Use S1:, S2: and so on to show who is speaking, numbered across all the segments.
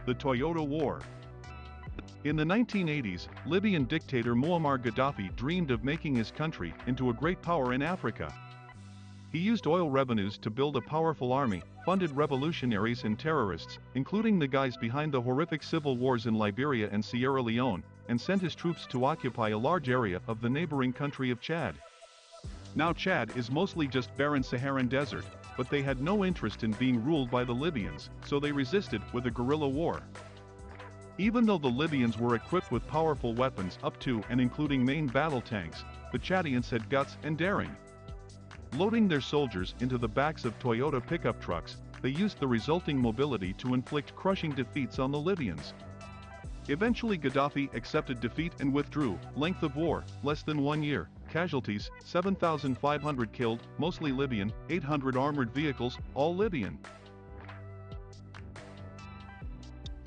S1: The Toyota War. In the 1980s, Libyan dictator Muammar Gaddafi dreamed of making his country into a great power in Africa. He used oil revenues to build a powerful army, funded revolutionaries and terrorists, including the guys behind the horrific civil wars in Liberia and Sierra Leone, and sent his troops to occupy a large area of the neighboring country of Chad. Now Chad is mostly just barren Saharan desert, but they had no interest in being ruled by the Libyans, so they resisted with a guerrilla war. Even though the Libyans were equipped with powerful weapons up to and including main battle tanks, the Chadians had guts and daring. Loading their soldiers into the backs of Toyota pickup trucks, they used the resulting mobility to inflict crushing defeats on the Libyans. Eventually Gaddafi accepted defeat and withdrew. Length of war, less than 1 year. Casualties, 7,500 killed, mostly Libyan, 800 armored vehicles, all Libyan.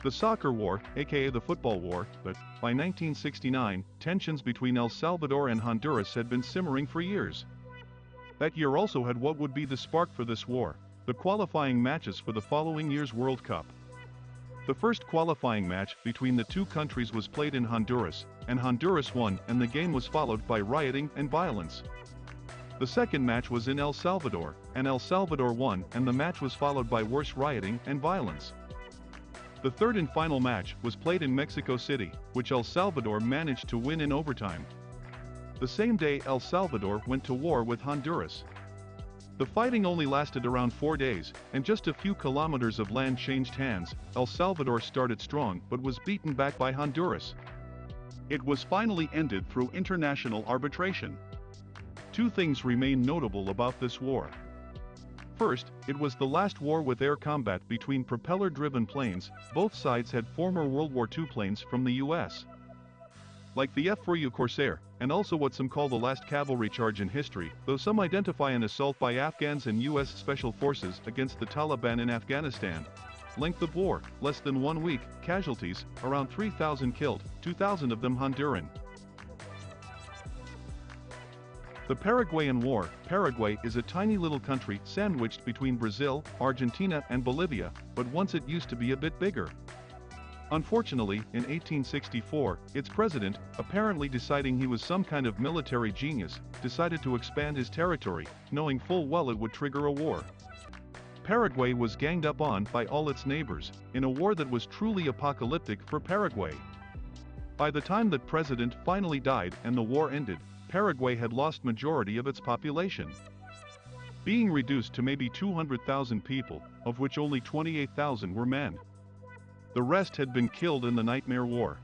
S1: The Soccer War, aka the Football War, but, by 1969, tensions between El Salvador and Honduras had been simmering for years. That year also had what would be the spark for this war, the qualifying matches for the following year's World Cup. The first qualifying match between the two countries was played in Honduras, and Honduras won, and the game was followed by rioting and violence. The second match was in El Salvador, and El Salvador won, and the match was followed by worse rioting and violence. The third and final match was played in Mexico City, which El Salvador managed to win in overtime. The same day El Salvador went to war with Honduras. The fighting only lasted around 4 days, and just a few kilometers of land changed hands. El Salvador started strong but was beaten back by Honduras. It was finally ended through international arbitration. Two things remain notable about this war. First, it was the last war with air combat between propeller-driven planes. Both sides had former World War II planes from the US. Like the F-4U Corsair, and also what some call the last cavalry charge in history, though some identify an assault by Afghans and US Special Forces against the Taliban in Afghanistan. Length of war, less than 1 week. Casualties, around 3,000 killed, 2,000 of them Honduran. The Paraguayan War. Paraguay is a tiny little country sandwiched between Brazil, Argentina and Bolivia, but once it used to be a bit bigger. Unfortunately, in 1864, its president, apparently deciding he was some kind of military genius, decided to expand his territory, knowing full well it would trigger a war. Paraguay was ganged up on by all its neighbors, in a war that was truly apocalyptic for Paraguay. By the time that president finally died and the war ended, Paraguay had lost majority of its population, being reduced to maybe 200,000 people, of which only 28,000 were men. The rest had been killed in the Nightmare War.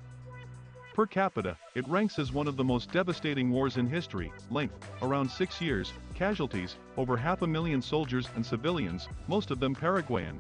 S1: Per capita, it ranks as one of the most devastating wars in history. Length, around 6 years. Casualties, over 500,000 soldiers and civilians, most of them Paraguayan.